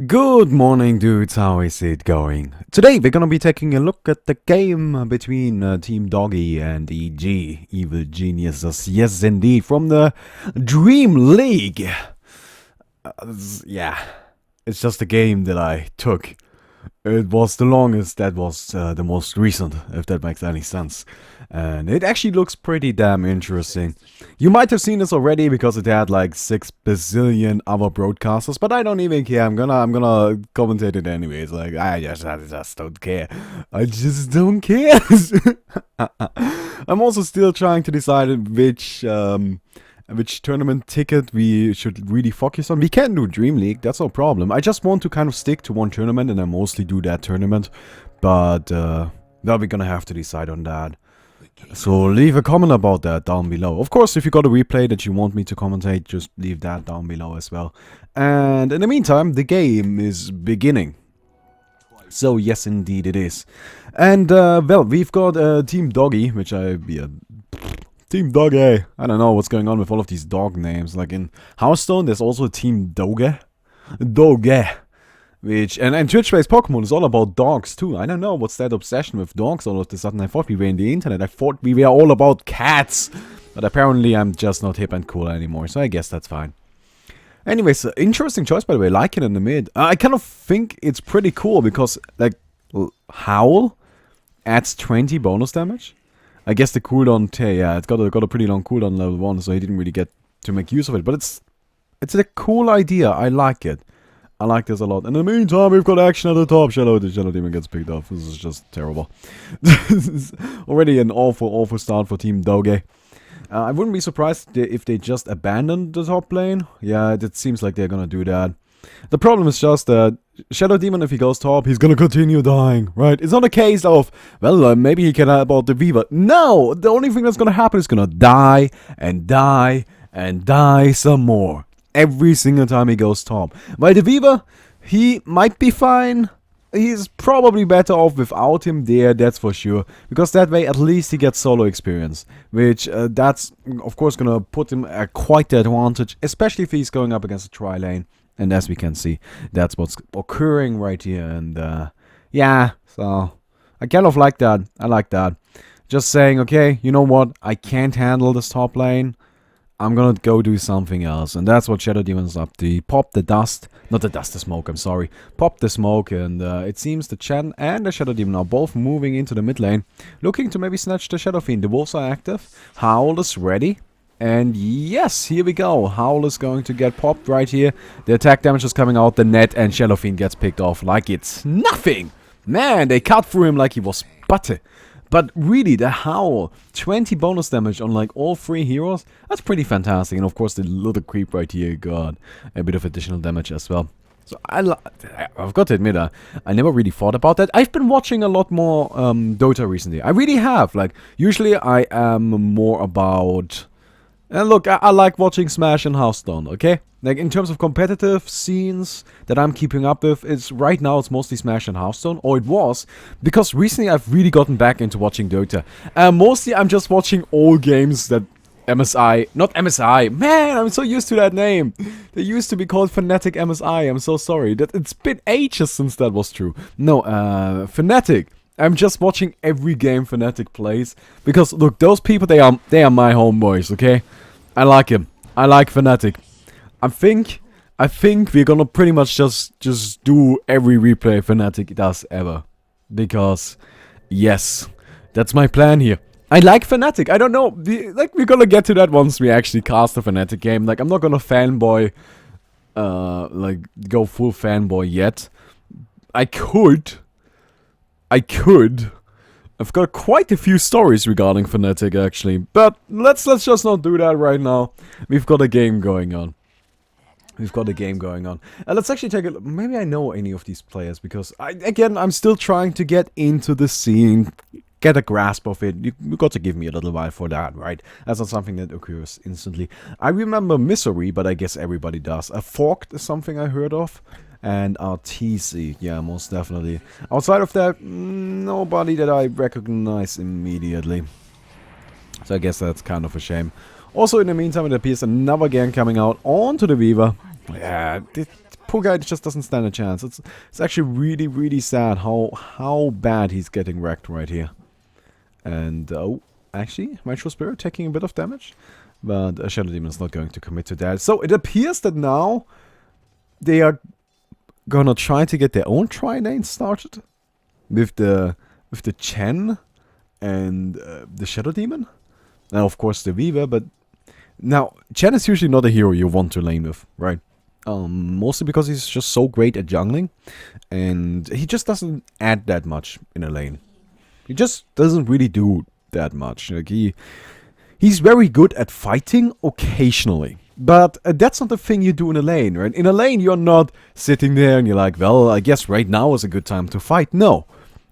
Good morning, dudes. How is it going? Today we're gonna be taking a look at the game between Team Doggy and EG, Evil Geniuses. Yes, indeed, from the Dream League. Yeah, it's just a game that I took. It was the longest, that was the most recent, if that makes any sense. And it actually looks pretty damn interesting. You might have seen this already because it had like 6 bazillion other broadcasters, but I don't even care. I'm gonna commentate it anyways. Like, I just don't care. I just don't care. I'm also still trying to decide which tournament ticket we should really focus on. We can do Dream League, that's no problem. I just want to kind of stick to one tournament and I mostly do that tournament. But now we're gonna have to decide on that. So leave a comment about that down below. Of course, if you got a replay that you want me to commentate, just leave that down below as well. And in the meantime, the game is beginning. So yes, indeed it is. And well, we've got Team Doggy, which Team Doggy. I don't know what's going on with all of these dog names. Like in Hearthstone, there's also a Team Doge. Doge. Which, and Twitch-based Pokemon is all about dogs too. I don't know what's that obsession with dogs all of a sudden. I thought we were in the internet. I thought we were all about cats. But apparently I'm just not hip and cool anymore. So I guess that's fine. Anyways, interesting choice by the way. I like it in the mid. I kind of think it's pretty cool because like Howl adds 20 bonus damage. I guess the cooldown, yeah, it's got a pretty long cooldown level 1, so he didn't really get to make use of it. But it's a cool idea. I like it. I like this a lot. In the meantime, we've got action at the top. The Shadow Demon gets picked off. This is just terrible. This is already an awful start for Team Doge. I wouldn't be surprised if they just abandoned the top lane. Yeah, it seems like they're gonna do that. The problem is just that Shadow Demon, if he goes top, he's gonna continue dying, right? It's not a case of, well, maybe he can help out the Weaver. No! The only thing that's gonna happen is gonna die, and die, and die some more. Every single time he goes top. While the Weaver, he might be fine. He's probably better off without him there, that's for sure. Because that way, at least he gets solo experience. Which, that's, of course, gonna put him at quite the advantage. Especially if he's going up against a tri-lane. And as we can see, that's what's occurring right here. And, yeah, so I kind of like that. I like that. Just saying, okay, you know what? I can't handle this top lane. I'm gonna go do something else. And that's what Shadow Demon's up to. He popped the dust. Not the dust, the smoke, I'm sorry. Popped the smoke. And it seems the Chen and the Shadow Demon are both moving into the mid lane. Looking to maybe snatch the Shadow Fiend. The wolves are active. Howl is ready. And yes, here we go. Howl is going to get popped right here. The attack damage is coming out the net and Shadow Fiend gets picked off like it's nothing. Man, they cut through him like he was butter. But really, the Howl, 20 bonus damage on like all 3 heroes, that's pretty fantastic. And of course, the little creep right here got a bit of additional damage as well. So I've got to admit, I never really thought about that. I've been watching a lot more Dota recently. I really have. Like, usually I am more about... And look, I like watching Smash and Hearthstone, okay? Like, in terms of competitive scenes that I'm keeping up with, right now it's mostly Smash and Hearthstone, or it was, because recently I've really gotten back into watching Dota. Mostly I'm just watching all games that not MSI, man, I'm so used to that name. They used to be called Fnatic MSI, I'm so sorry. It's been ages since that was true. No, Fnatic. I'm just watching every game Fnatic plays, because look, those people, they are my homeboys, okay? I like him. I like Fnatic. I think we're gonna pretty much just do every replay Fnatic does ever. Because, yes, that's my plan here. I like Fnatic. I don't know, we're gonna get to that once we actually cast a Fnatic game. Like, I'm not gonna fanboy, go full fanboy yet. I could. I've got quite a few stories regarding Fnatic actually, but let's just not do that right now. We've got a game going on. Let's actually take a look. Maybe I know any of these players because I'm still trying to get into the scene, get a grasp of it. You got to give me a little while for that, right? That's not something that occurs instantly. I remember Misery, but I guess everybody does. Forked is something I heard of. And RTC, yeah, most definitely. Outside of that, nobody that I recognize immediately. So I guess that's kind of a shame. Also, in the meantime, it appears another gang coming out onto the Weaver. Yeah, poor guy just doesn't stand a chance. It's actually really, really sad how bad he's getting wrecked right here. And, oh, actually, Maestro Spirit taking a bit of damage. But Shadow Demon is not going to commit to that. So it appears that now they are gonna try to get their own tri-lane started. With the Chen and the Shadow Demon. Now, of course, the Weaver, but... Now, Chen is usually not a hero you want to lane with, right? Mostly because he's just so great at jungling. And he just doesn't add that much in a lane. He just doesn't really do that much. Like, he's very good at fighting occasionally. But that's not the thing you do in a lane, right? In a lane, you're not sitting there and you're like, well, I guess right now is a good time to fight. No.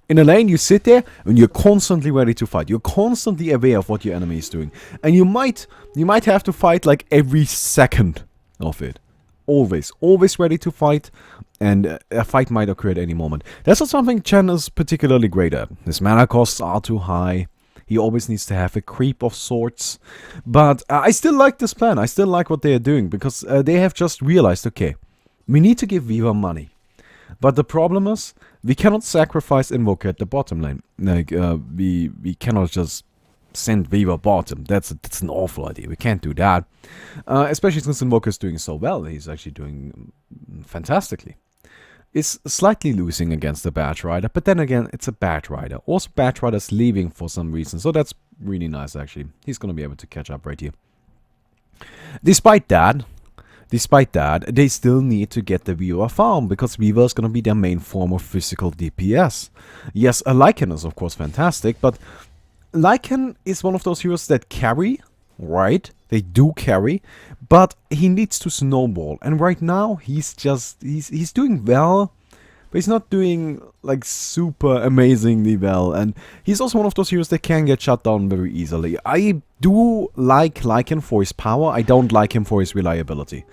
In a lane, you sit there and you're constantly ready to fight. You're constantly aware of what your enemy is doing. And you might have to fight like every second of it. Always ready to fight. And a fight might occur at any moment. That's not something Chen is particularly great at. His mana costs are too high. He always needs to have a creep of sorts. But I still like this plan. I still like what they are doing. Because they have just realized, okay, we need to give Viva money. But the problem is, we cannot sacrifice Invoker at the bottom lane. Like, we cannot just send Viva bottom. That's an awful idea. We can't do that. Especially since Invoker is doing so well. He's actually doing fantastically. Is slightly losing against the Badge Rider, but then again, it's a Badge Rider. Also, Badge Rider's leaving for some reason, so that's really nice, actually. He's gonna be able to catch up right here. Despite that, they still need to get the Weaver farm, because Weaver is gonna be their main form of physical DPS. Yes, a Lycan is of course fantastic, but Lycan is one of those heroes that carry, right? They do carry, but he needs to snowball. And right now, he's doing well, but he's not doing, like, super amazingly well. And he's also one of those heroes that can get shut down very easily. I do like Lycan for his power. I don't like him for his reliability.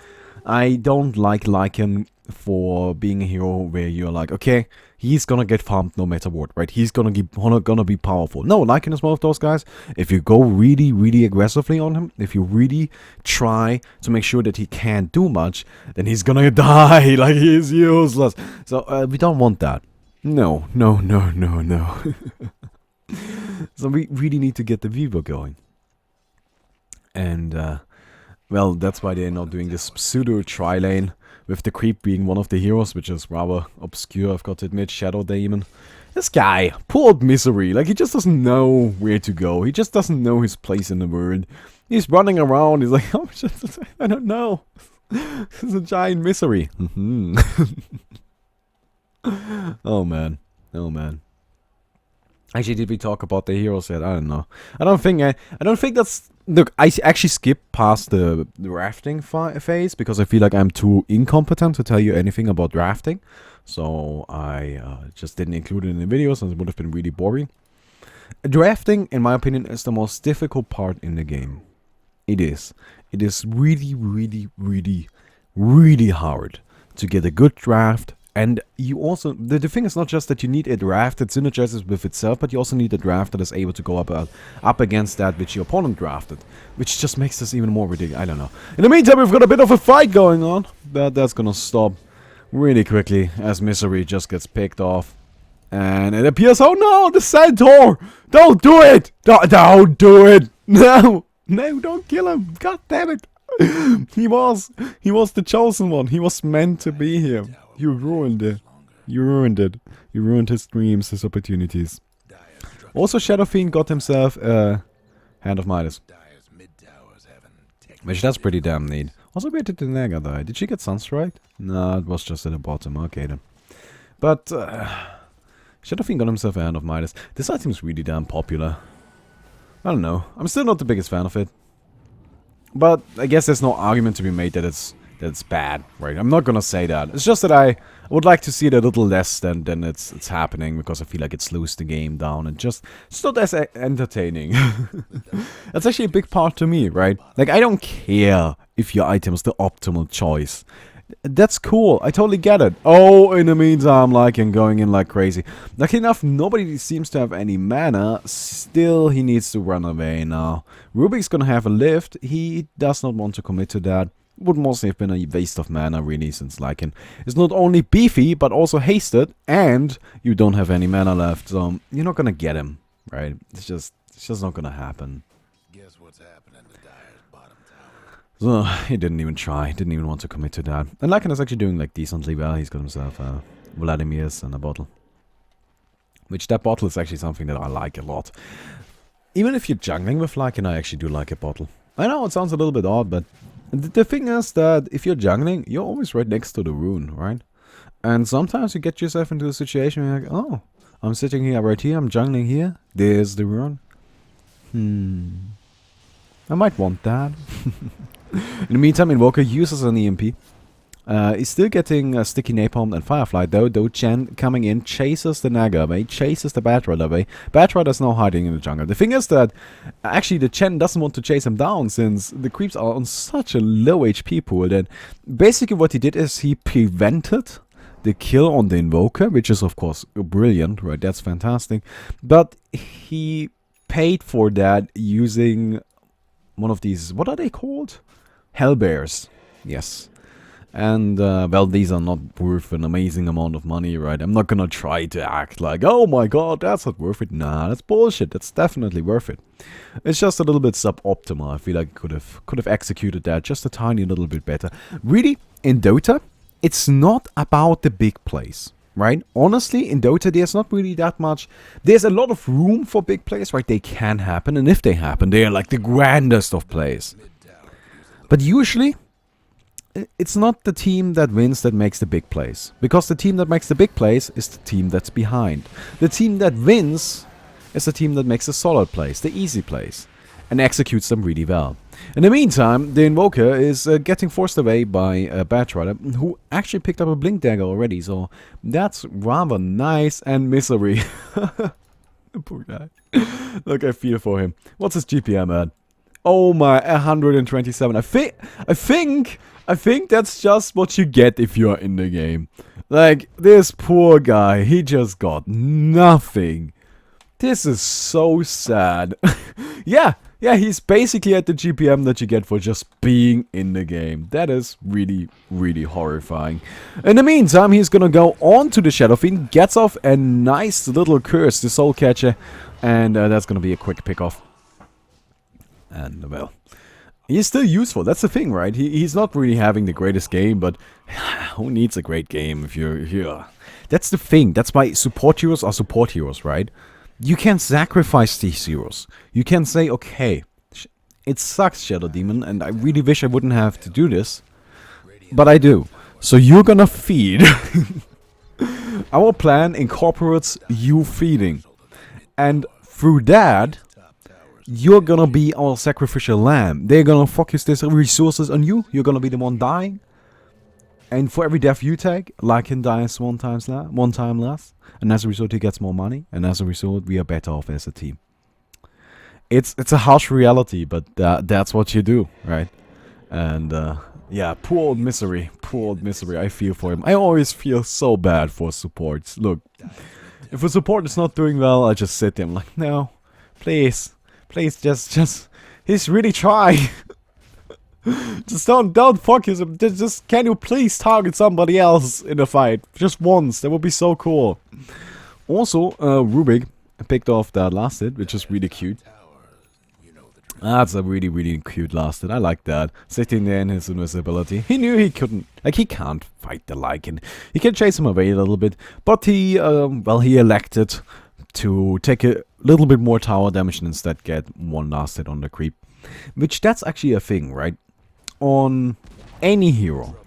I don't like Lycan for being a hero where you're like, okay, he's gonna get farmed no matter what, right? He's gonna be powerful. No, Lycan is one of those guys. If you go really, really aggressively on him, if you really try to make sure that he can't do much, then he's gonna die. Like, he's useless. So we don't want that. No. So we really need to get the Weaver going. And well, that's why they're not doing this pseudo tri-lane. With the creep being one of the heroes, which is rather obscure, I've got to admit. Shadow Demon. This guy, poor old Misery, like, he just doesn't know where to go. He just doesn't know his place in the world. He's running around, he's like, oh, I don't know. He's a giant Misery. Oh man. Actually, did we talk about the heroes yet? I don't know. I don't think that's... Look, I actually skipped past the drafting phase because I feel like I'm too incompetent to tell you anything about drafting. So I just didn't include it in the videos, and it would have been really boring. Drafting, in my opinion, is the most difficult part in the game. It is. It is really, really, really, really hard to get a good draft. And you also, the thing is not just that you need a draft that synergizes with itself, but you also need a draft that is able to go up against that which your opponent drafted. Which just makes this even more ridiculous. I don't know. In the meantime, we've got a bit of a fight going on. But that's gonna stop really quickly as Misery just gets picked off. And it appears, oh no, the Centaur! Don't do it! Don't do it! No! No, don't kill him! God damn it! He was the chosen one. He was meant to be here. You ruined it. You ruined it. You ruined his dreams, his opportunities. Also, Shadow Fiend got himself a Hand of Midas. Which that's pretty damn neat. Also, where did the Naga die? Did she get Sunstrike? No, it was just at the bottom. Okay then. But Shadow Fiend got himself a Hand of Midas. This item is really damn popular. I don't know. I'm still not the biggest fan of it. But I guess there's no argument to be made that it's bad, right? I'm not gonna say that. It's just that I would like to see it a little less than it's happening, because I feel like it slows the game down and just it's not as entertaining. That's actually a big part to me, right? Like, I don't care if your item is the optimal choice. That's cool. I totally get it. Oh, in the meantime, like, I'm going in like crazy. Lucky enough, nobody seems to have any mana. Still, he needs to run away now. Rubik's gonna have a lift. He does not want to commit to that. would mostly have been a waste of mana, really, since Lycan is not only beefy, but also hasted, and you don't have any mana left, so you're not gonna get him, right? It's just not gonna happen. Guess what's happening to Dyer's bottom tower? So, he didn't even try, didn't even want to commit to that. And Lycan is actually doing, like, decently well. He's got himself Vladimir's and a bottle. Which, that bottle is actually something that I like a lot. Even if you're jungling with Lycan, I actually do like a bottle. I know, it sounds a little bit odd, but the thing is that if you're jungling, you're always right next to the rune, right? And sometimes you get yourself into a situation where you're like, oh, I'm sitting here right here, I'm jungling here, there's the rune. I might want that. In the meantime, Invoker uses an EMP. He's still getting Sticky Napalm and Firefly, though Chen coming in chases the Naga away, chases the Batrider away. Batrider is now hiding in the jungle. The thing is that actually the Chen doesn't want to chase him down, since the creeps are on such a low HP pool that basically what he did is he prevented the kill on the Invoker, which is of course brilliant, right? That's fantastic. But he paid for that using one of these, what are they called? Hellbears. Yes. And, well, these are not worth an amazing amount of money, right? I'm not gonna try to act like, oh my god, that's not worth it. Nah, that's bullshit. That's definitely worth it. It's just a little bit suboptimal. I feel like I could have executed that just a tiny little bit better. Really, in Dota, it's not about the big plays, right? Honestly, in Dota, there's not really that much. There's a lot of room for big plays, right? They can happen, and if they happen, they are like the grandest of plays. But usually, it's not the team that wins that makes the big plays. Because the team that makes the big plays is the team that's behind. The team that wins is the team that makes the solid plays, the easy plays, and executes them really well. In the meantime, the Invoker is getting forced away by Batrider, who actually picked up a Blink Dagger already, so that's rather nice and misery. Poor guy. Look, I feel for him. What's his GPM at? Oh my, 127. I think that's just what you get if you're in the game. Like, this poor guy, he just got nothing. This is so sad. yeah, he's basically at the GPM that you get for just being in the game. That is really, really horrifying. In the meantime, he's gonna go on to the Shadow Fiend, gets off a nice little curse, the Soul Catcher, and that's gonna be a quick pick-off. And, well, he's still useful. That's the thing, right? He's not really having the greatest game, but who needs a great game if you're here? That's the thing. That's why support heroes are support heroes, right? You can sacrifice these heroes. You can say, okay, it sucks, Shadow Demon, and I really wish I wouldn't have to do this, but I do. So you're gonna feed. Our plan incorporates you feeding. And through that, you're gonna be our sacrificial lamb. They're gonna focus their resources on you. You're gonna be the one dying. And for every death you take, Lycan dies one time less. And as a result, he gets more money. And as a result, we are better off as a team. It's a harsh reality, but that's what you do, right? And yeah, poor old misery. Poor old misery. I feel for him. I always feel so bad for supports. Look, if a support is not doing well, I just sit there. I'm like, no, please. Please, just, he's really trying. Just don't focus him. Just, can you please target somebody else in the fight? Just once, that would be so cool. Also, Rubik picked off that last hit, which is really cute. That's a really, really cute last hit. I like that. Sitting there in his invisibility. He knew he couldn't, like, he can't fight the Lycan. He can chase him away a little bit, but he, well, he elected to take a little bit more tower damage and instead get one last hit on the creep. Which, that's actually a thing, right? On any hero.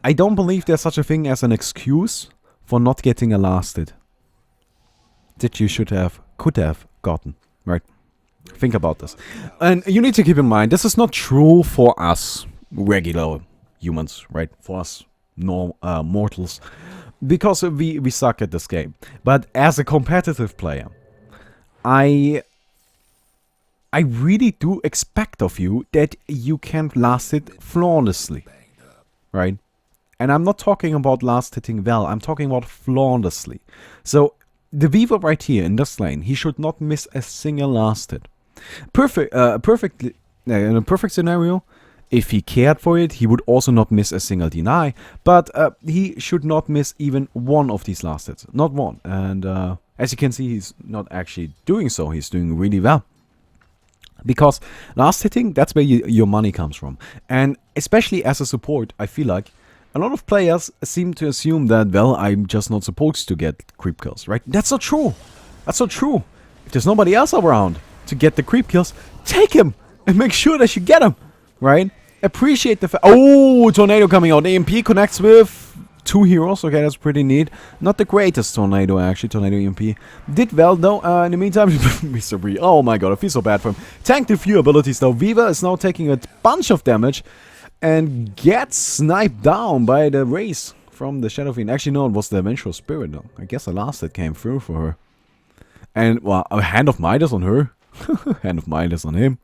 I don't believe there's such a thing as an excuse for not getting a last hit. That you could have gotten, right? Think about this. And you need to keep in mind, this is not true for us regular humans, right? For us mortals. Because we suck at this game. But as a competitive player, I really do expect of you that you can last hit flawlessly, right? And I'm not talking about last hitting well, I'm talking about flawlessly. So, the Weaver right here in this lane, he should not miss a single last hit. In a perfect scenario, If he cared for it, he would also not miss a single deny. But he should not miss even one of these last hits. Not one. And as you can see, he's not actually doing so. He's doing really well. Because last hitting, that's where your money comes from. And especially as a support, I feel like a lot of players seem to assume that, well, I'm just not supposed to get creep kills, right? That's not true. That's not true. If there's nobody else around to get the creep kills, take him and make sure that you get him, right? Appreciate the fact. Oh, tornado coming out. EMP connects with 2 heroes. Okay, that's pretty neat. Not the greatest tornado, actually. Tornado EMP did well, though. In the meantime, Mr. Bree. Oh my god, I feel so bad for him. Tanked a few abilities, though. Viva is now taking a bunch of damage and gets sniped down by the race from the Shadow Fiend. Actually, no, it was the Vengeful Spirit, though. I guess the last that came through for her. And, well, a Hand of Midas on her. Hand of Midas on him.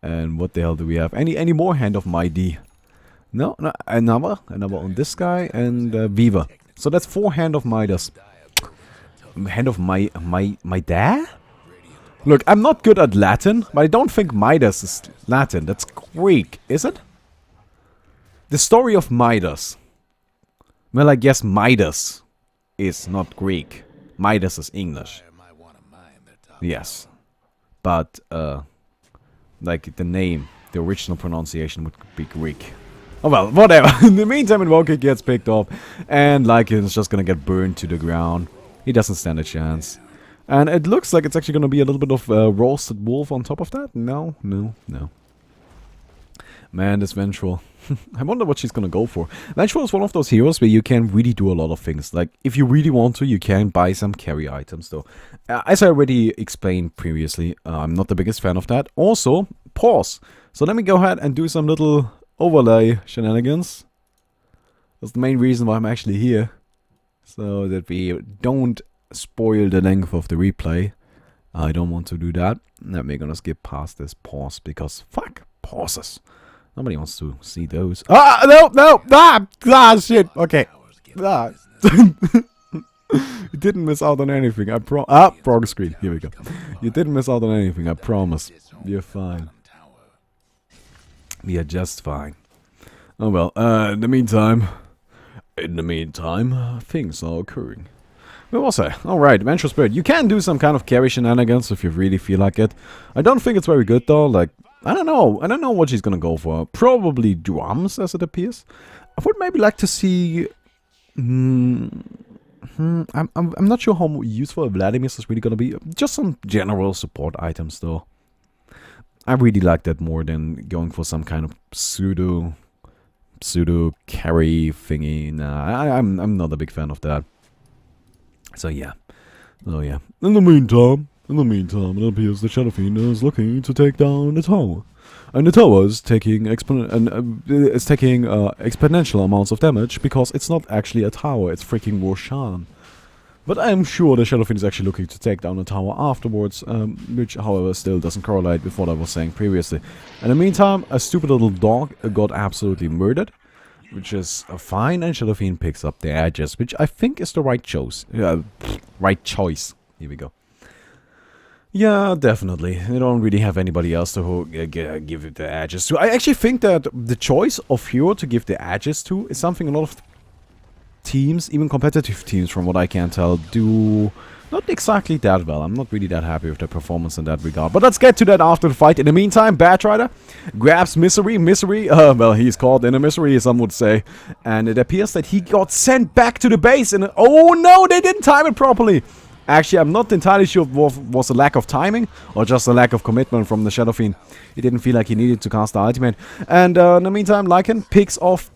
And what the hell do we have? Any more Hand of Mighty? No, another on this guy and Viva. So that's 4 Hand of Midas. Hand of my dad? Look, I'm not good at Latin, but I don't think Midas is Latin. That's Greek, is it? The story of Midas. Well, I guess Midas is not Greek. Midas is English. Yes. But, like the name, the original pronunciation would be Greek. Oh well, whatever. In the meantime, Invoker gets picked up, and Lycan is just gonna get burned to the ground. He doesn't stand a chance. And it looks like it's actually gonna be a little bit of roasted wolf on top of that. No. Man, this Vengeful. I wonder what she's gonna go for. Vengeful is one of those heroes where you can really do a lot of things. Like, if you really want to, you can buy some carry items, though. As I already explained previously, I'm not the biggest fan of that. Also, pause. So let me go ahead and do some little overlay shenanigans. That's the main reason why I'm actually here. So that we don't spoil the length of the replay. I don't want to do that. Let me gonna skip past this pause because fuck pauses. Nobody wants to see those. Ah, no, shit. Okay. You didn't miss out on anything. Wrong screen. Here we go. You didn't miss out on anything. I promise. You're fine. We are just fine. Oh well. In the meantime, things are occurring. Where was I? Alright, Vengeful Spirit. You can do some kind of carry shenanigans if you really feel like it. I don't think it's very good though. Like, I don't know. I don't know what she's gonna go for. Probably drums, as it appears. I would maybe like to see. I'm not sure how useful Vladimir's is really gonna be. Just some general support items, though. I really like that more than going for some kind of pseudo carry thingy. Nah, I'm not a big fan of that. So yeah. In the meantime, it appears the Shadow Fiend is looking to take down the tower. And the tower is taking exponential amounts of damage because it's not actually a tower, it's freaking Roshan. But I am sure the Shadow Fiend is actually looking to take down the tower afterwards, which however still doesn't correlate with what I was saying previously. In the meantime, a stupid little dog got absolutely murdered, which is fine, and Shadow Fiend picks up the edges, which I think is the right choice. Right choice. Here we go. Yeah, definitely. They don't really have anybody else to give it the edges to. I actually think that the choice of hero to give the edges to is something a lot of teams, even competitive teams from what I can tell, do not exactly that well. I'm not really that happy with their performance in that regard. But let's get to that after the fight. In the meantime, Batrider grabs Misery. Well, he's caught in a misery, some would say. And it appears that he got sent back to the base. And oh no, they didn't time it properly. Actually, I'm not entirely sure if it was a lack of timing or just a lack of commitment from the Shadow Fiend. He didn't feel like he needed to cast the ultimate. And in the meantime, Lycan picks off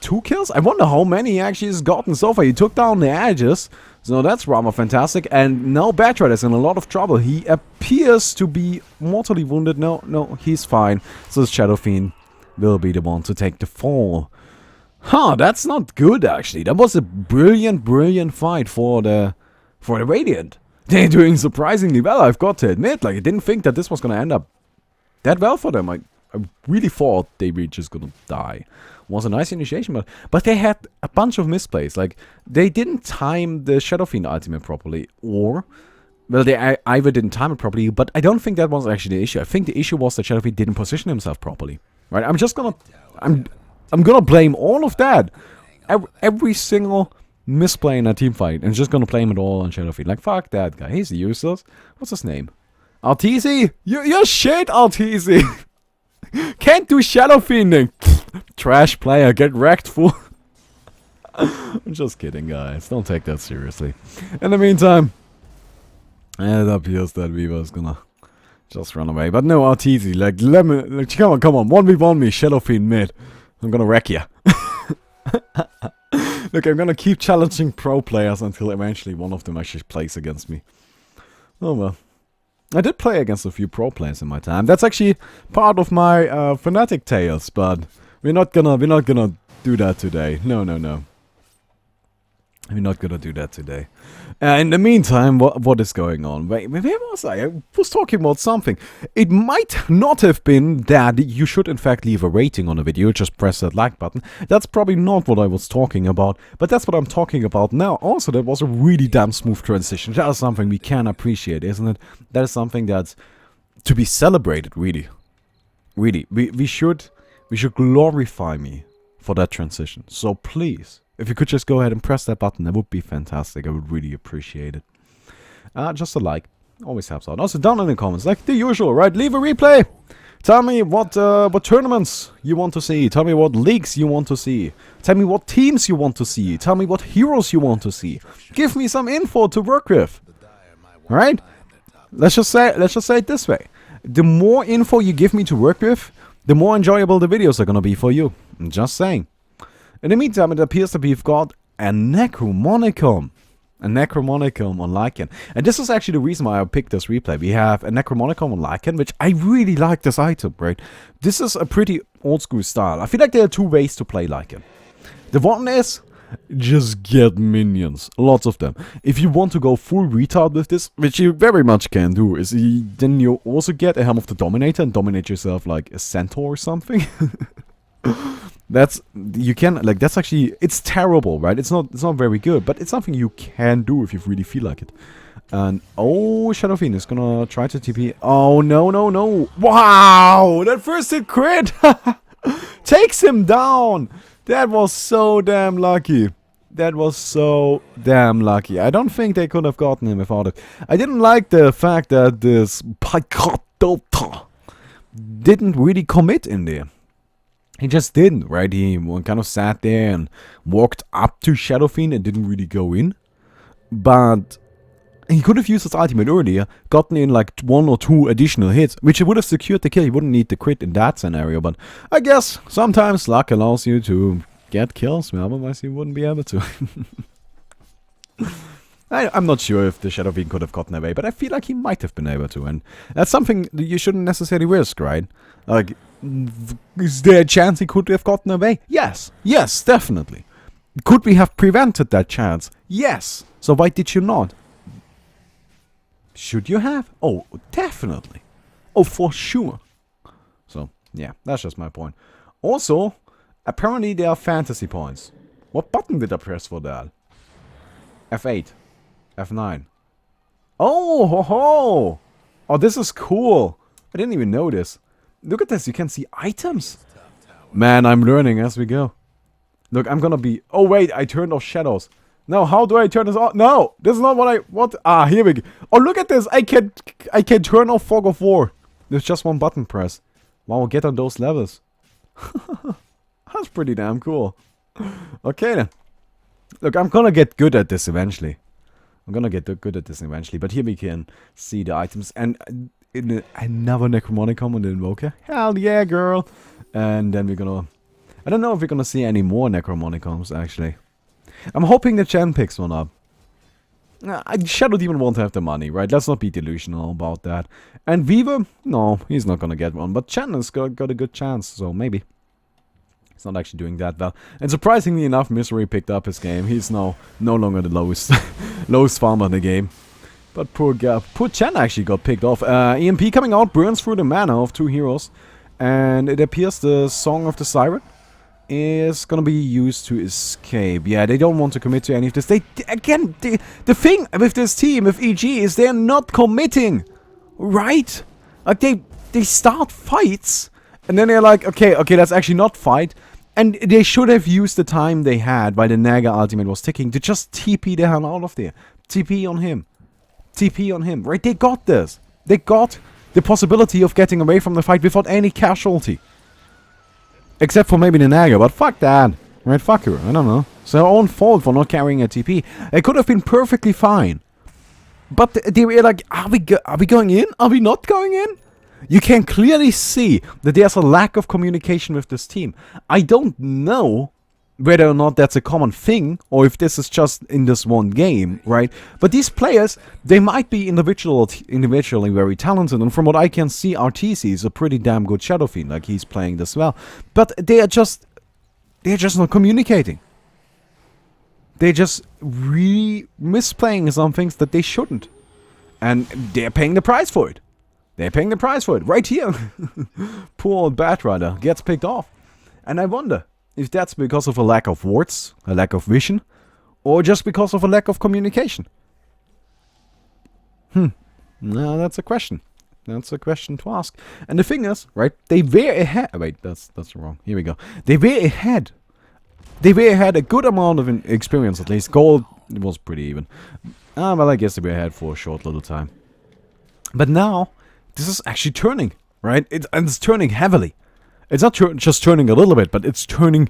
2 kills? I wonder how many he actually has gotten so far. He took down the edges, so that's rather fantastic. And now Batrider is in a lot of trouble. He appears to be mortally wounded. No, he's fine. So the Shadow Fiend will be the one to take the fall. Huh, that's not good actually. That was a brilliant fight for the Radiant. They're doing surprisingly well, I've got to admit. Like, I didn't think that this was gonna end up that well for them. I really thought they were just gonna die. It was a nice initiation, but they had a bunch of misplays. Like, they didn't time the Shadow Fiend ultimate properly, or well, they either didn't time it properly, but I don't think that was actually the issue. I think the issue was that Shadow Fiend didn't position himself properly. Right? I'm gonna blame all of that. Every single misplay in a team fight, and just gonna blame it all on Shadowfiend. Like, fuck that guy. He's useless. What's his name? Arteezy? You're shit, Arteezy. Can't do Shadowfiending. Trash player. Get wrecked, fool. I'm just kidding, guys. Don't take that seriously. In the meantime, it appears that Viva's gonna just run away. But no, Arteezy, like, let me, like, come on, 1v1 me, Shadowfiend mid. I'm gonna wreck ya. Look, I'm gonna keep challenging pro players until eventually one of them actually plays against me. Oh well. I did play against a few pro players in my time. That's actually part of my Fnatic tales, but we're not gonna do that today. No. We're not gonna do that today. In the meantime, what is going on? Wait, where was I? I was talking about something. It might not have been that you should in fact leave a rating on a video, just press that like button. That's probably not what I was talking about, but that's what I'm talking about now. Also, that was a really damn smooth transition. That is something we can appreciate, isn't it? That is something that's to be celebrated, really. Really, we should glorify me for that transition. So please, if you could just go ahead and press that button, that would be fantastic. I would really appreciate it. Just a like. Always helps out. Also, down in the comments, like the usual, right? Leave a replay. Tell me what tournaments you want to see. Tell me what leagues you want to see. Tell me what teams you want to see. Tell me what heroes you want to see. Give me some info to work with. Alright? Let's just say it this way. The more info you give me to work with, the more enjoyable the videos are gonna be for you. I'm just saying. In the meantime, it appears that we've got a Necromonicon. A Necromonicon on Lycan. And this is actually the reason why I picked this replay. We have a Necromonicon on Lycan, which I really like this item, right? This is a pretty old school style. I feel like there are two ways to play Lycan. The one is just get minions. Lots of them. If you want to go full retard with this, which you very much can do, is then you also get a Helm of the Dominator and dominate yourself like a centaur or something. That's actually, it's terrible, right? It's not very good, but it's something you can do if you really feel like it. And oh, Shadowfiend is gonna try to TP. Oh no! Wow, that first hit crit takes him down. That was so damn lucky. That was so damn lucky. I don't think they could have gotten him without it. I didn't like the fact that this Dota didn't really commit in there. He just didn't, right? He kind of sat there and walked up to Shadowfiend and didn't really go in. But he could have used his ultimate earlier, gotten in like 1 or 2 additional hits, which would have secured the kill. He wouldn't need the crit in that scenario. But I guess sometimes luck allows you to get kills, otherwise you wouldn't be able to. I'm not sure if the Shadowfiend could have gotten away, but I feel like he might have been able to. And that's something that you shouldn't necessarily risk, right? Like, is there a chance he could have gotten away? Yes, definitely. Could we have prevented that chance? Yes. So why did you not? Should you have? Oh, definitely. Oh, for sure. So, yeah, that's just my point. Also, apparently there are fantasy points. What button did I press for that? F8. F9. Oh, ho ho! Oh, this is cool. I didn't even notice. Look at this, you can see items. Man, I'm learning as we go. Look, I'm gonna be... Oh, wait, I turned off shadows. No, how do I turn this off? No, this is not what I... What? Ah, here we go. Oh, look at this. I can turn off Fog of War. There's just one button press. Wow, we'll get on those levels. That's pretty damn cool. Okay, then. Look, I'm gonna get good at this eventually. But here we can see the items. And in another Necromonicon on the Invoker. Hell yeah, girl. And then we're gonna... I don't know if we're gonna see any more Necromonicons, actually. I'm hoping that Chen picks one up. Shadow Demon won't have the money, right? Let's not be delusional about that. And Viva? No, he's not gonna get one. But Chen has got a good chance, so maybe. He's not actually doing that well. And surprisingly enough, Misery picked up his game. He's no longer the lowest lowest farmer in the game. But poor Chen actually got picked off. EMP coming out, burns through the mana of 2 heroes. And it appears the Song of the Siren is gonna be used to escape. Yeah, they don't want to commit to any of this. The thing with this team, with EG, is they're not committing. Right? Like, they start fights, And then they're like, okay, let's actually not fight. And they should have used the time they had while the Naga ultimate was ticking to just TP the hell out of there. TP on him. TP on him. Right? They got this. They got the possibility of getting away from the fight without any casualty. Except for maybe the Naga, but fuck that. Right? Fuck her. I don't know. It's their own fault for not carrying a TP. It could have been perfectly fine. But they were like, are we going in? Are we not going in? You can clearly see that there's a lack of communication with this team. I don't know whether or not that's a common thing, or if this is just in this one game, right? But these players, they might be individually very talented, and from what I can see, RTC is a pretty damn good Shadow Fiend, like he's playing this well. But they're just not communicating. They're just really misplaying some things that they shouldn't. And they're paying the price for it. They're paying the price for it, right here. Poor old Batrider gets picked off. And I wonder if that's because of a lack of words, a lack of vision, or just because of a lack of communication. No, that's a question. That's a question to ask. And the thing is, right, they were ahead. Wait, that's wrong. Here we go. They were ahead. They were ahead a good amount of experience, at least. Gold was pretty even. Well, I guess they were ahead for a short little time. But now, this is actually turning, right? And it's turning heavily. It's not just turning a little bit, but it's turning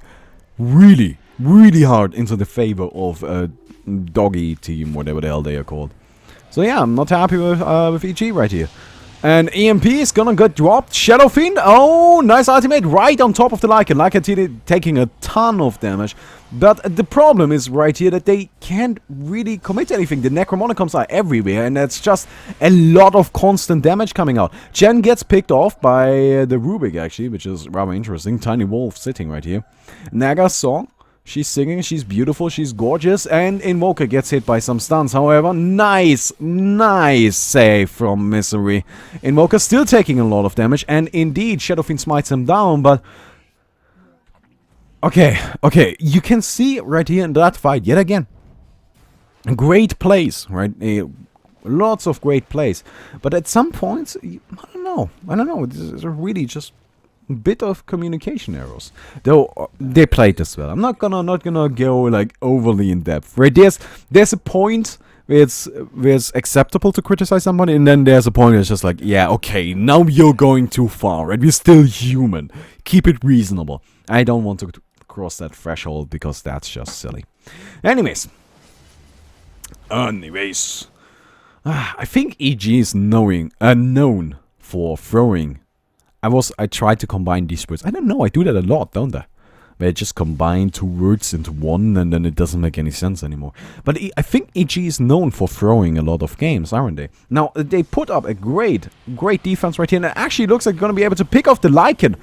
really, really hard into the favor of a doggy team, whatever the hell they are called. So yeah, I'm not happy with EG right here. And EMP is gonna get dropped. Shadow Fiend, oh, nice ultimate right on top of the Lycan. Lycan taking a ton of damage. But the problem is right here that they can't really commit anything. The Necromonicons are everywhere, and it's just a lot of constant damage coming out. Jen gets picked off by the Rubik, actually, which is rather interesting. Tiny Wolf sitting right here. Naga's song. She's singing, she's beautiful, she's gorgeous, and Invoker gets hit by some stuns. However, nice save from Misery. Invoker still taking a lot of damage, and indeed, Shadow Fiend smites him down, but... Okay, you can see right here in that fight, yet again, great plays, right? Lots of great plays, but at some points, I don't know, this is really just... bit of communication errors, though they played this well. I'm not gonna go like overly in depth. Right? There's a point where it's acceptable to criticize somebody, and then there's a point where it's just like, yeah, okay, now you're going too far. Right? We're still human. Keep it reasonable. I don't want to cross that threshold because that's just silly. Anyways, I think EG is known for throwing. I tried to combine these words. I don't know, I do that a lot, don't I? Where I just combine two words into one and then it doesn't make any sense anymore. But I think EG is known for throwing a lot of games, aren't they? Now, they put up a great defense right here, and it actually looks like they're going to be able to pick off the Lycan,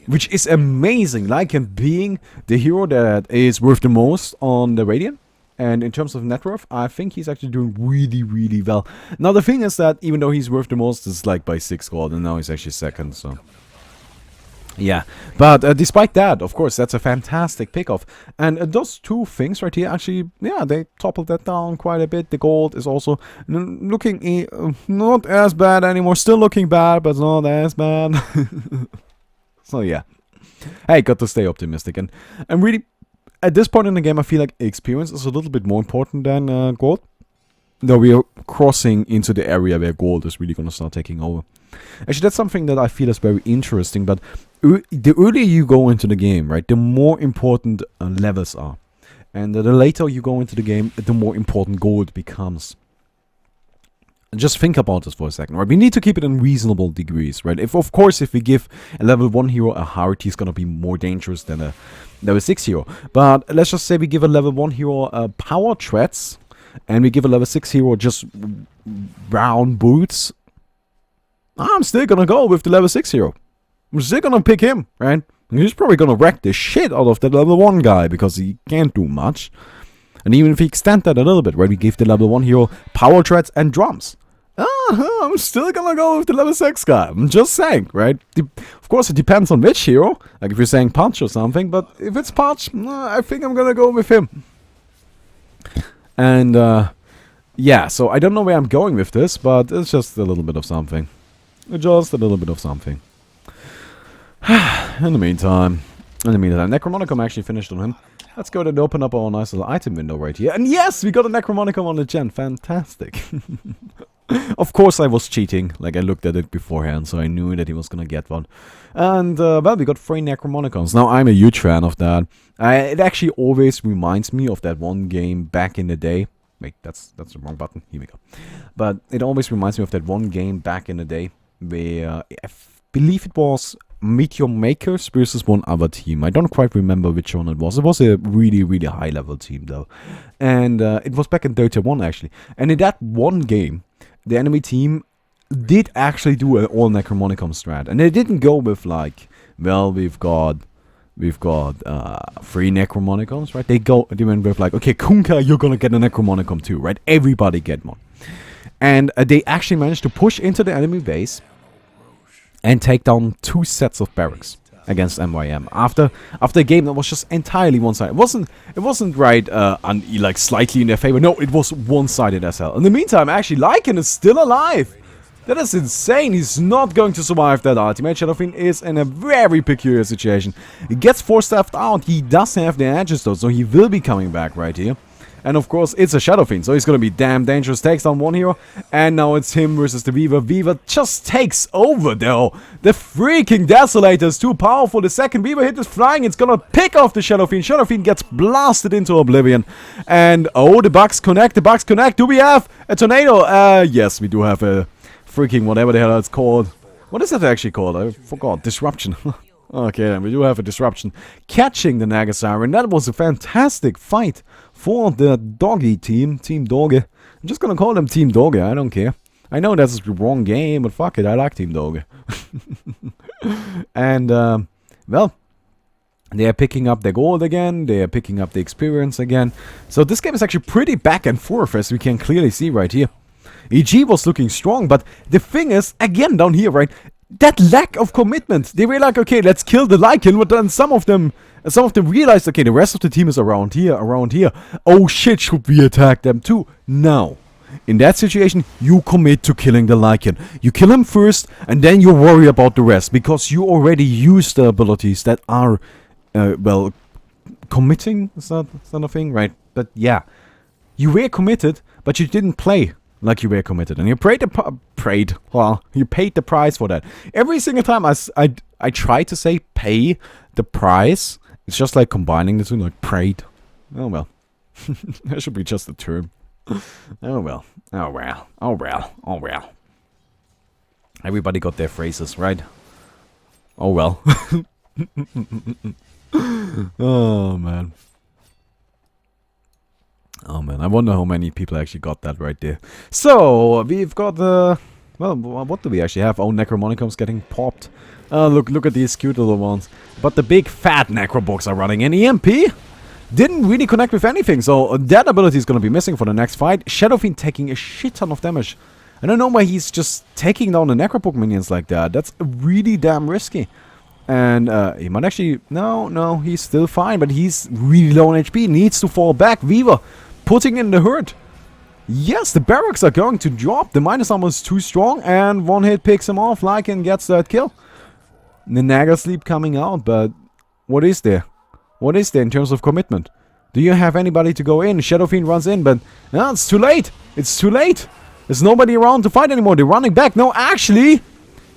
which is amazing. Lycan being the hero that is worth the most on the Radiant. And in terms of net worth, I think he's actually doing really, really well. Now, the thing is that even though he's worth the most, it's like by 6 gold, and now he's actually second, so... yeah, but despite that, of course, that's a fantastic pickoff. And those two things right here, actually, yeah, they toppled that down quite a bit. The gold is also looking not as bad anymore. Still looking bad, but not as bad. So, yeah. Hey, got to stay optimistic. And really... at this point in the game, I feel like experience is a little bit more important than gold. Though we are crossing into the area where gold is really going to start taking over. Actually, that's something that I feel is very interesting. But the earlier you go into the game, right, the more important levels are. And the later you go into the game, the more important gold becomes. Just think about this for a second, right? We need to keep it in reasonable degrees, right? Of course, if we give a level 1 hero a heart, he's gonna be more dangerous than a level 6 hero. But let's just say we give a level 1 hero power threats, and we give a level 6 hero just brown boots. I'm still gonna go with the level 6 hero. I'm still gonna pick him, right? He's probably gonna wreck the shit out of the level 1 guy, because he can't do much. And even if we extend that a little bit, right, we give the level 1 hero power threats and drums. I'm still gonna go with the level 6 guy. I'm just saying, right? Of course, it depends on which hero. Like if you're saying Punch or something, but if it's Punch, I think I'm gonna go with him. And, yeah, so I don't know where I'm going with this, but it's just a little bit of something. Just a little bit of something. In the meantime, Necromonicon actually finished on him. Let's go ahead and open up our nice little item window right here. And yes, we got a Necromonicon on the gen. Fantastic. Of course I was cheating. Like, I looked at it beforehand, so I knew that he was gonna get one. And, well, we got 3 Necromonicons. Now, I'm a huge fan of that. It actually always reminds me of that one game back in the day. Wait, that's the wrong button. Here we go. But it always reminds me of that one game back in the day where I believe it was Meteor Makers versus one other team. I don't quite remember which one it was. It was a really, really high level team though. And it was back in Dota 1 actually. And in that one game, the enemy team did actually do an all Necromonicon strat. And they didn't go with like, well, we've got 3 Necromonicons, right? They went with like, okay, Kunkka, you're gonna get a Necromonicon too, right? Everybody get one. And they actually managed to push into the enemy base and take down 2 sets of barracks against MYM. After a game that was just entirely one-sided. It wasn't right, like slightly in their favor. No, it was one-sided as hell. In the meantime, actually, Lycan is still alive. That is insane. He's not going to survive that ultimate. Shadowfiend is in a very peculiar situation. He gets 4-staffed out. He does have the edges though, so he will be coming back right here. And of course, it's a Shadowfiend, so he's gonna be damn dangerous. Takes down one hero, and now it's him versus the Weaver. Weaver just takes over, though. The freaking Desolator is too powerful. The second Weaver hit is flying. It's gonna pick off the Shadowfiend. Shadowfiend gets blasted into oblivion. And, oh, the Bugs connect. The Bugs connect. Do we have a tornado? Yes, we do have a freaking whatever the hell it's called. What is that actually called? I forgot. Disruption. Okay, then we do have a disruption. Catching the Nagasari, and that was a fantastic fight for the doggy team, Team Dogge. I'm just gonna call them Team Dogge, I don't care. I know that's the wrong game, but fuck it, I like Team Dogge. And, well, they are picking up their gold again, they are picking up the experience again. So this game is actually pretty back and forth, as we can clearly see right here. EG was looking strong, but the thing is, again down here, right, that lack of commitment. They were like, okay, let's kill the Lycan, but then some of them realized, okay, the rest of the team is around here. Oh shit, should we attack them too? No. In that situation, you commit to killing the Lycan. You kill him first, and then you worry about the rest, because you already used the abilities that are, well, committing, is that a thing, right? But yeah, you were committed, but you didn't play like you were committed, and you paid the price for that. Every single time I try to say pay the price, it's just like combining the two, like prayed. Oh well. That should be just a term. Oh well. Oh well. Oh well. Oh well. Everybody got their phrases, right? Oh well. Oh man. Oh man, I wonder how many people actually got that right there. So, we've got the... well, what do we actually have? Oh, Necromonicons getting popped. Look at these cute little ones. But the big fat Necrobox are running. And EMP didn't really connect with anything, so that ability is going to be missing for the next fight. Shadowfiend taking a shit ton of damage. I don't know why he's just taking down the Necrobox minions like that. That's really damn risky. And he might actually... No, he's still fine, but he's really low on HP. Needs to fall back. Weaver putting in the hurt. Yes, the barracks are going to drop. The minus armor is too strong, and one hit picks him off. Lycan gets that kill. The Naga sleep coming out, but what is there? What is there in terms of commitment? Do you have anybody to go in? Shadowfiend runs in, but no, it's too late. It's too late. There's nobody around to fight anymore. They're running back. No, actually,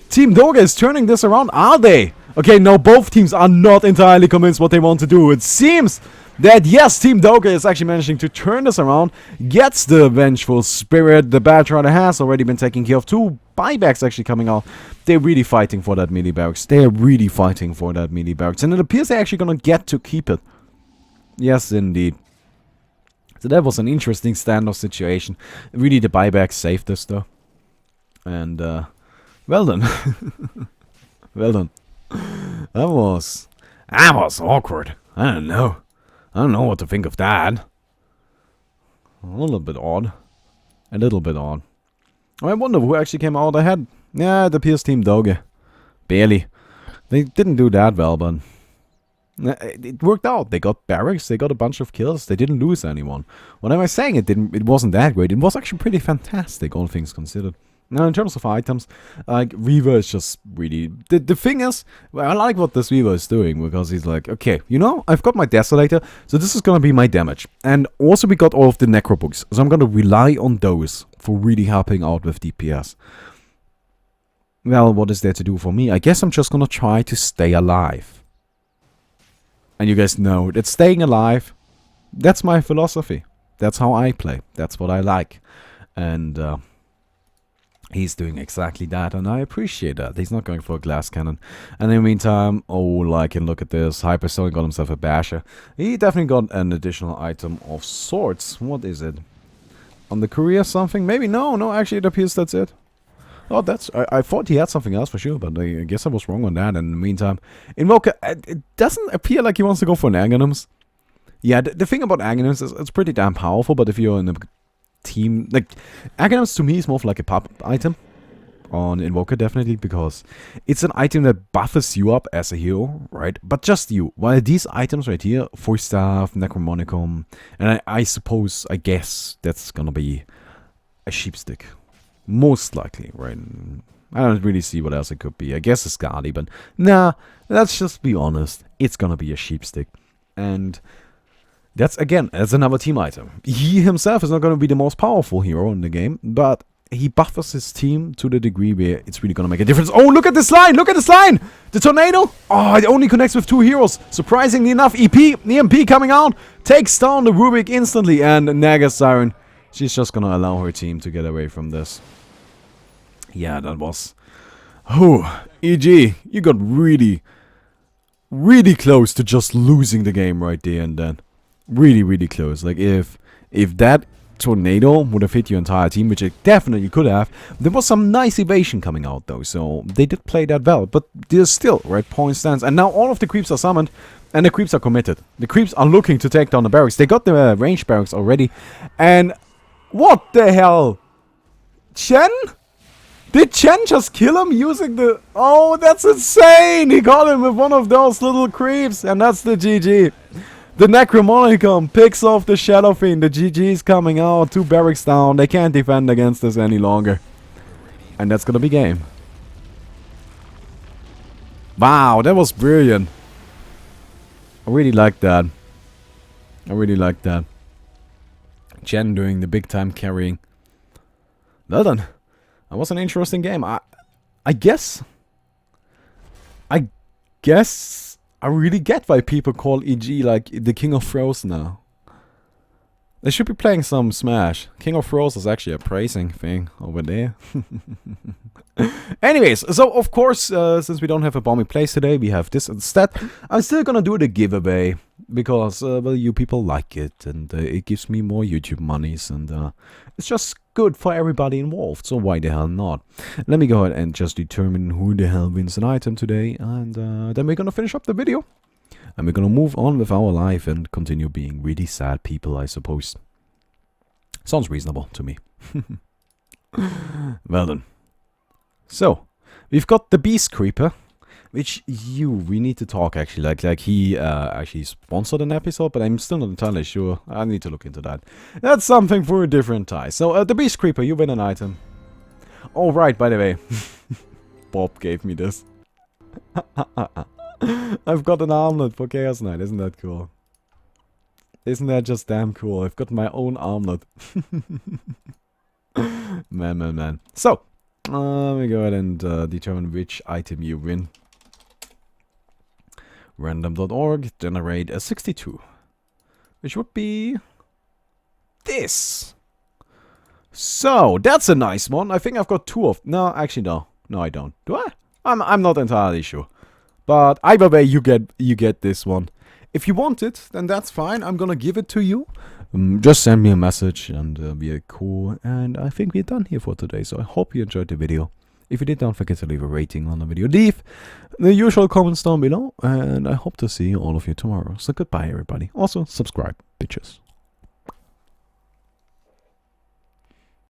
Team Dogge is turning this around. Are they? Okay, no, both teams are not entirely convinced what they want to do. It seems that, yes, Team Dogge is actually managing to turn this around, gets the Vengeful Spirit. The Bad Rider has already been taken care of. 2 buybacks actually coming out. They're really fighting for that melee barracks. They're really fighting for that melee barracks. And it appears they're actually going to get to keep it. Yes, indeed. So that was an interesting standoff situation. Really, the buybacks saved us, though. And, well done. Well done. That was awkward. I don't know what to think of that. A little bit odd. A little bit odd. I wonder who actually came out ahead. Yeah, it appears Team Dogge. Barely. They didn't do that well, but it worked out. They got barracks, they got a bunch of kills, they didn't lose anyone. What am I saying? It wasn't that great. It was actually pretty fantastic, all things considered. Now, in terms of items, like, Reaver is just really... The thing is, well, I like what this Reaver is doing, because he's like, okay, you know, I've got my Desolator, so this is gonna be my damage. And also we got all of the Necro books, so I'm gonna rely on those for really helping out with DPS. Well, what is there to do for me? I guess I'm just gonna try to stay alive. And you guys know that staying alive, that's my philosophy. That's how I play. That's what I like. And, he's doing exactly that, and I appreciate that. He's not going for a glass cannon. And in the meantime, oh, like, and look at this. Hypersonic got himself a basher. He definitely got an additional item of sorts. What is it? On the career something? Maybe? No, actually it appears that's it. Oh, that's... I thought he had something else for sure, but I guess I was wrong on that. And in the meantime, Invoker, it doesn't appear like he wants to go for an Aghanims. Yeah, the thing about Aghanims is it's pretty damn powerful, but if you're in a team, like, Aghanims to me is more of like a pop item on Invoker, definitely, because it's an item that buffers you up as a hero, right? But just you. While these items right here, Force Staff, Necromonicum, and I suppose, I guess that's gonna be a Sheepstick. Most likely, right? I don't really see what else it could be. I guess a Skadi, but nah, let's just be honest. It's gonna be a Sheepstick. And that's, again, that's another team item. He himself is not going to be the most powerful hero in the game, but he buffers his team to the degree where it's really going to make a difference. Oh, look at this line! Look at this line! The tornado! Oh, it only connects with 2 heroes. Surprisingly enough, EMP coming out, takes down the Rubik instantly, and Naga Siren, she's just going to allow her team to get away from this. Yeah, that was... Oh, EG, you got really, really close to just losing the game right there and then. Really, really close. Like, if that tornado would have hit your entire team, which it definitely could have, there was some nice evasion coming out, though. So, they did play that well. But there's still, right, point stands. And now all of the creeps are summoned, and the creeps are committed. The creeps are looking to take down the barracks. They got the ranged barracks already. And what the hell? Chen? Did Chen just kill him using the... Oh, that's insane! He got him with one of those little creeps, and that's the GG. The Necromonicum picks off the Shadow Fiend. The GG's coming out. 2 barracks down. They can't defend against this any longer. And that's gonna be game. Wow, that was brilliant. I really like that. I really like that. Chen doing the big time carrying. Well done. That was an interesting game. I guess I really get why people call EG like the King of Throws now. They should be playing some Smash. King of Throws is actually a praising thing over there. Anyways, so of course, since we don't have a Baumi place today, we have this instead. I'm still gonna do the giveaway because, well, you people like it, and it gives me more YouTube monies, and it's just good for everybody involved, so why the hell not? Let me go ahead and just determine who the hell wins an item today, and then we're gonna finish up the video. And we're gonna move on with our life and continue being really sad people, I suppose. Sounds reasonable to me. Well done. So, we've got the Beast Creeper, which we need to talk actually. Like he actually sponsored an episode, but I'm still not entirely sure. I need to look into that. That's something for a different time. So, the Beast Creeper, you win an item. Oh, right, by the way. Bob gave me this. I've got an armlet for Chaos Knight, isn't that cool? Isn't that just damn cool? I've got my own armlet. Man. So, let me go ahead and determine which item you win. Random.org, generate a 62. Which would be... this. So, that's a nice one. I think I've got 2 of... No, actually no. No, I don't. Do I? I'm not entirely sure. But either way, you get this one. If you want it, then that's fine. I'm gonna give it to you. Just send me a message and be cool. And I think we're done here for today. So I hope you enjoyed the video. If you did, don't forget to leave a rating on the video. Leave the usual comments down below. And I hope to see all of you tomorrow. So goodbye, everybody. Also, subscribe, bitches.